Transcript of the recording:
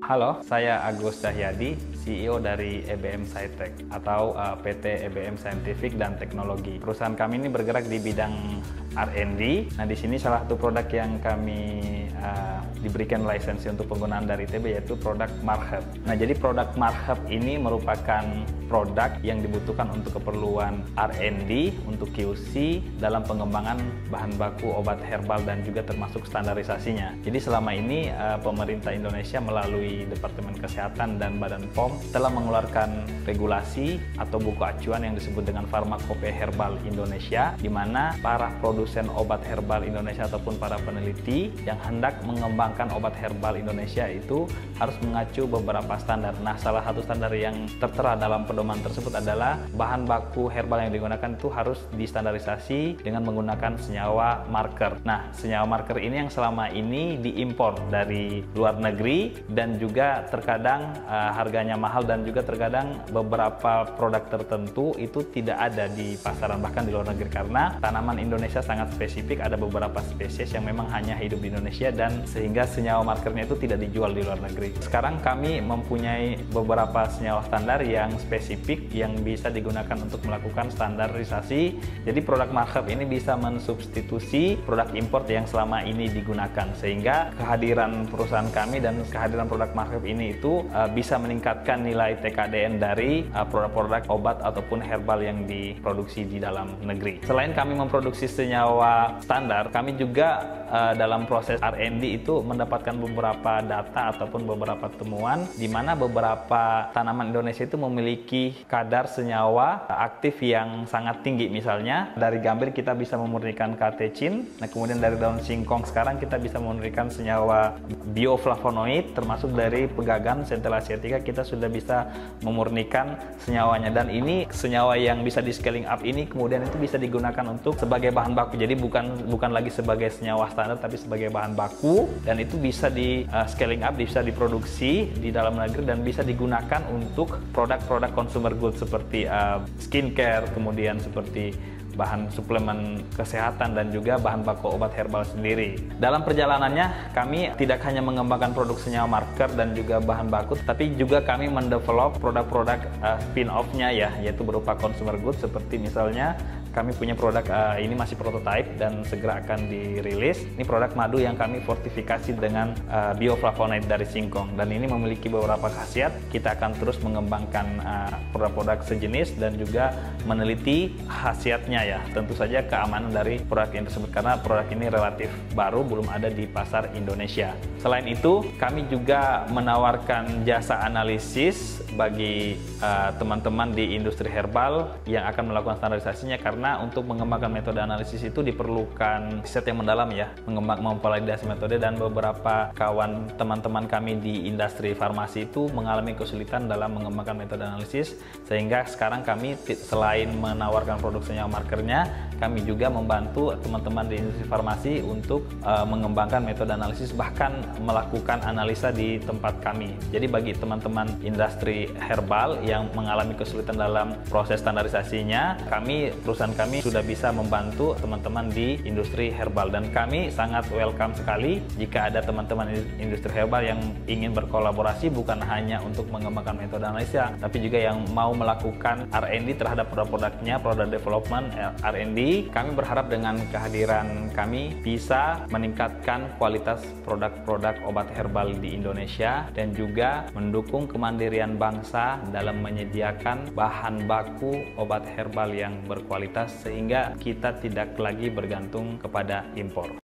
Halo, saya Agus Cahyadi, CEO dari EBM Scitech atau PT EBM Scientific dan Teknologi. Perusahaan kami ini bergerak di bidang R&D. Nah, di sini salah satu produk yang kami diberikan lisensi untuk penggunaan dari ITB yaitu produk Marhab. Nah, jadi produk Marhab ini merupakan produk yang dibutuhkan untuk keperluan R&D, untuk QC dalam pengembangan bahan baku obat herbal dan juga termasuk standarisasinya. Jadi selama ini pemerintah Indonesia melalui Departemen Kesehatan dan Badan POM telah mengeluarkan regulasi atau buku acuan yang disebut dengan Farmakope Herbal Indonesia, di mana para produsen obat herbal Indonesia ataupun para peneliti yang hendak mengembangkan obat herbal Indonesia itu harus mengacu beberapa standar. Nah, salah satu standar yang tertera dalam pedoman tersebut adalah bahan baku herbal yang digunakan itu harus distandarisasi dengan menggunakan senyawa marker. Nah, senyawa marker ini yang selama ini diimpor dari luar negeri dan juga terkadang harganya mahal dan juga terkadang beberapa produk tertentu itu tidak ada di pasaran bahkan di luar negeri karena tanaman Indonesia sangat spesifik, ada beberapa spesies yang memang hanya hidup di Indonesia dan sehingga senyawa markernya itu tidak dijual di luar negeri. Sekarang kami mempunyai beberapa senyawa standar yang spesifik yang bisa digunakan untuk melakukan standarisasi. Jadi produk Marhab ini bisa mensubstitusi produk impor yang selama ini digunakan, sehingga kehadiran perusahaan kami dan kehadiran produk Marhab ini itu bisa meningkatkan nilai TKDN dari produk-produk obat ataupun herbal yang diproduksi di dalam negeri. Selain kami memproduksi senyawa standar, kami juga dalam proses R&D itu mendapatkan beberapa data ataupun beberapa temuan di mana beberapa tanaman Indonesia itu memiliki kadar senyawa aktif yang sangat tinggi. Misalnya dari gambir kita bisa memurnikan katechin, nah kemudian dari daun singkong sekarang kita bisa memurnikan senyawa bioflavonoid, termasuk dari pegagan Centella asiatica kita sudah bisa memurnikan senyawanya, dan ini senyawa yang bisa di scaling up ini kemudian itu bisa digunakan untuk sebagai bahan baku. Jadi bukan lagi sebagai senyawa standar tapi sebagai bahan baku, dan itu bisa di scaling up, bisa diproduksi di dalam negeri dan bisa digunakan untuk produk-produk consumer goods seperti skincare, kemudian seperti bahan suplemen kesehatan dan juga bahan baku obat herbal sendiri. Dalam perjalanannya kami tidak hanya mengembangkan produk senyawa marker dan juga bahan baku, tapi juga kami mendevelop produk-produk spin-off-nya ya, yaitu berupa consumer goods seperti misalnya kami punya produk ini masih prototype dan segera akan dirilis. Ini produk madu yang kami fortifikasi dengan bioflavonoid dari singkong, dan ini memiliki beberapa khasiat. Kita akan terus mengembangkan produk-produk sejenis dan juga meneliti khasiatnya ya. Tentu saja keamanan dari produk ini tersebut karena produk ini relatif baru, belum ada di pasar Indonesia. Selain itu, kami juga menawarkan jasa analisis bagi teman-teman di industri herbal yang akan melakukan standarisasinya, karena untuk mengembangkan metode analisis itu diperlukan riset yang mendalam ya, memvalidasi metode, dan beberapa kawan teman-teman kami di industri farmasi itu mengalami kesulitan dalam mengembangkan metode analisis, sehingga sekarang kami selain menawarkan produk senyawa markernya, kami juga membantu teman-teman di industri farmasi untuk mengembangkan metode analisis, bahkan melakukan analisa di tempat kami. Jadi bagi teman-teman industri herbal yang mengalami kesulitan dalam proses standarisasinya, perusahaan kami sudah bisa membantu teman-teman di industri herbal, dan kami sangat welcome sekali jika ada teman-teman industri herbal yang ingin berkolaborasi bukan hanya untuk mengembangkan metode analisa, tapi juga yang mau melakukan R&D terhadap produk-produknya, product development R&D. Kami berharap dengan kehadiran kami bisa meningkatkan kualitas produk-produk obat herbal di Indonesia dan juga mendukung kemandirian bangsa dalam menyediakan bahan baku obat herbal yang berkualitas sehingga kita tidak lagi bergantung kepada impor.